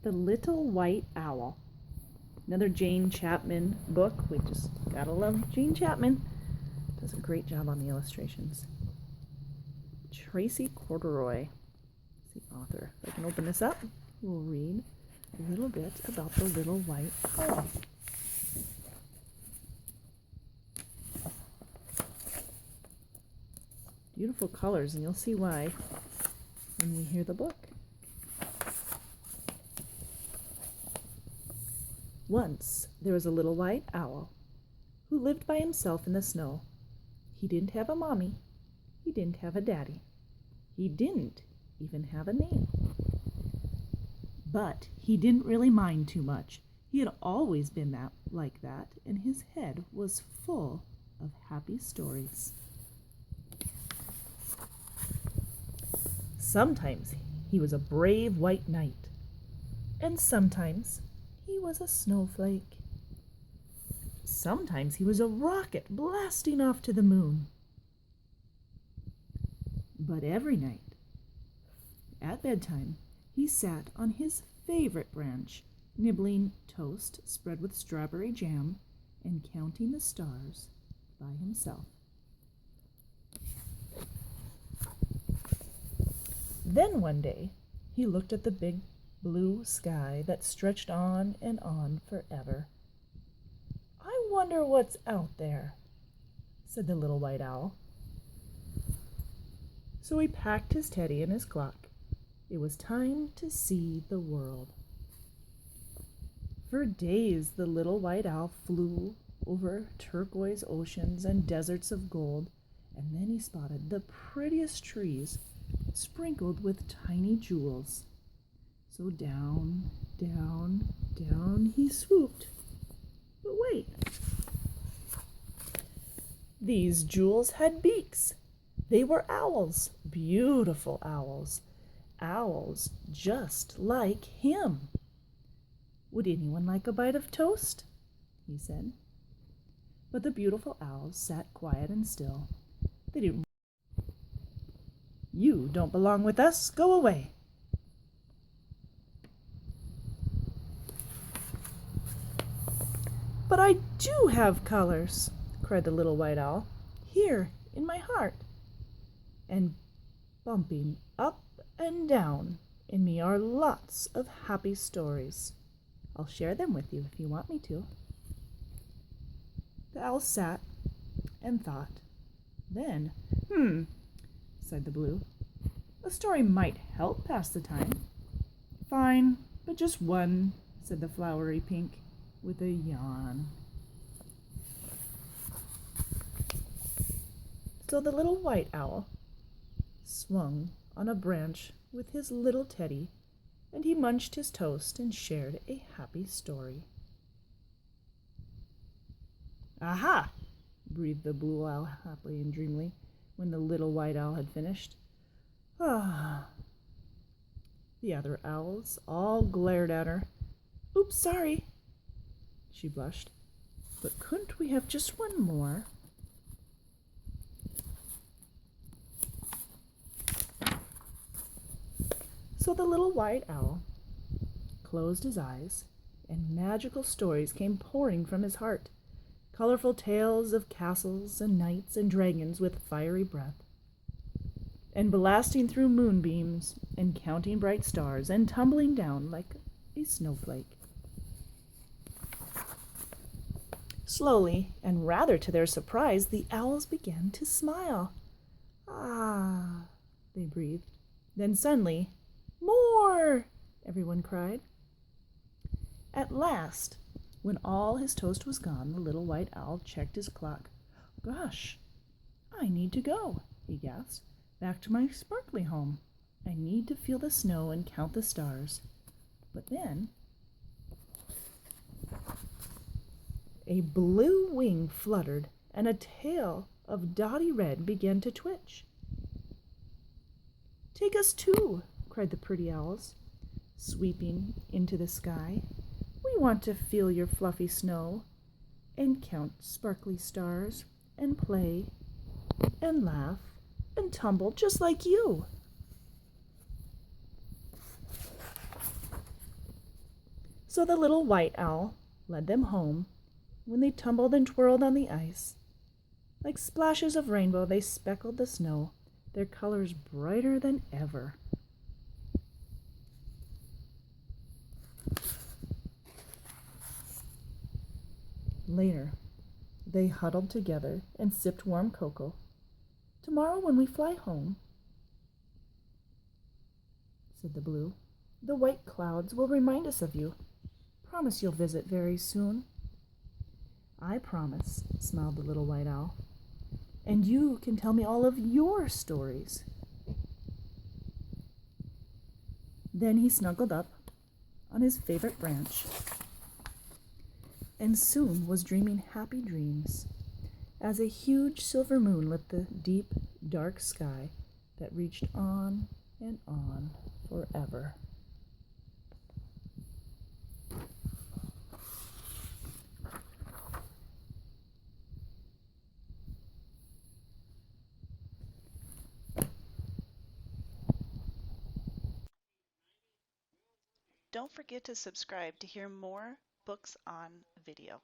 The Little White Owl. Another Jane Chapman book. We just gotta love Jane Chapman. Does a great job on the illustrations. Tracy Corduroy is the author. If I can open this up, we'll read a little bit about the little white owl. Beautiful colors, and you'll see why when we hear the book. Once there was a little white owl who lived by himself in the snow. He didn't have a mommy. He didn't have a daddy. He didn't even have a name. But he didn't really mind too much. He had always been like that, and his head was full of happy stories. Sometimes he was a brave white knight, and sometimes he was a snowflake. Sometimes he was a rocket blasting off to the moon. But every night, at bedtime, he sat on his favorite branch, nibbling toast spread with strawberry jam and counting the stars by himself. Then one day, he looked at the big blue sky that stretched on and on forever. "I wonder what's out there," said the little white owl. So he packed his teddy and his clock. It was time to see the world. For days the little white owl flew over turquoise oceans and deserts of gold, and then he spotted the prettiest trees sprinkled with tiny jewels. So down, down, down he swooped. But wait! These jewels had beaks. They were owls, beautiful owls. Owls just like him. "Would anyone like a bite of toast?" he said. But the beautiful owls sat quiet and still. They didn't. "You don't belong with us. Go away." "But I do have colors," cried the little white owl, "here in my heart. And bumping up and down in me are lots of happy stories. I'll share them with you if you want me to." The owl sat and thought. Then, sighed the blue. "A story might help pass the time." "Fine, but just one," said the flowery pink, with a yawn. So the little white owl swung on a branch with his little teddy, and he munched his toast and shared a happy story. "Aha!" breathed the blue owl happily and dreamily when the little white owl had finished. "Ah!" The other owls all glared at her. "Oops, sorry," she blushed. "But couldn't we have just one more?" So the little white owl closed his eyes, and magical stories came pouring from his heart, colorful tales of castles and knights and dragons with fiery breath, and blasting through moonbeams and counting bright stars and tumbling down like a snowflake. Slowly, and rather to their surprise, the owls began to smile. "Ah," they breathed. Then suddenly, "More!" everyone cried. At last, when all his toast was gone, the little white owl checked his clock. "Gosh, I need to go," he gasped. "Back to my sparkly home. I need to feel the snow and count the stars." But then a blue wing fluttered, and a tail of dotty red began to twitch. "Take us too," cried the pretty owls, sweeping into the sky. "We want to feel your fluffy snow, and count sparkly stars, and play, and laugh, and tumble just like you." So the little white owl led them home. When they tumbled and twirled on the ice, like splashes of rainbow, they speckled the snow, their colors brighter than ever. Later, they huddled together and sipped warm cocoa. Tomorrow, when we fly home, said the blue, the white clouds will remind us of you. Promise you'll visit very soon. I promise, smiled the little white owl. And you can tell me all of your stories. Then he snuggled up on his favorite branch and soon was dreaming happy dreams as a huge silver moon lit the deep, dark sky that reached on and on forever. Don't forget to subscribe to hear more books on video.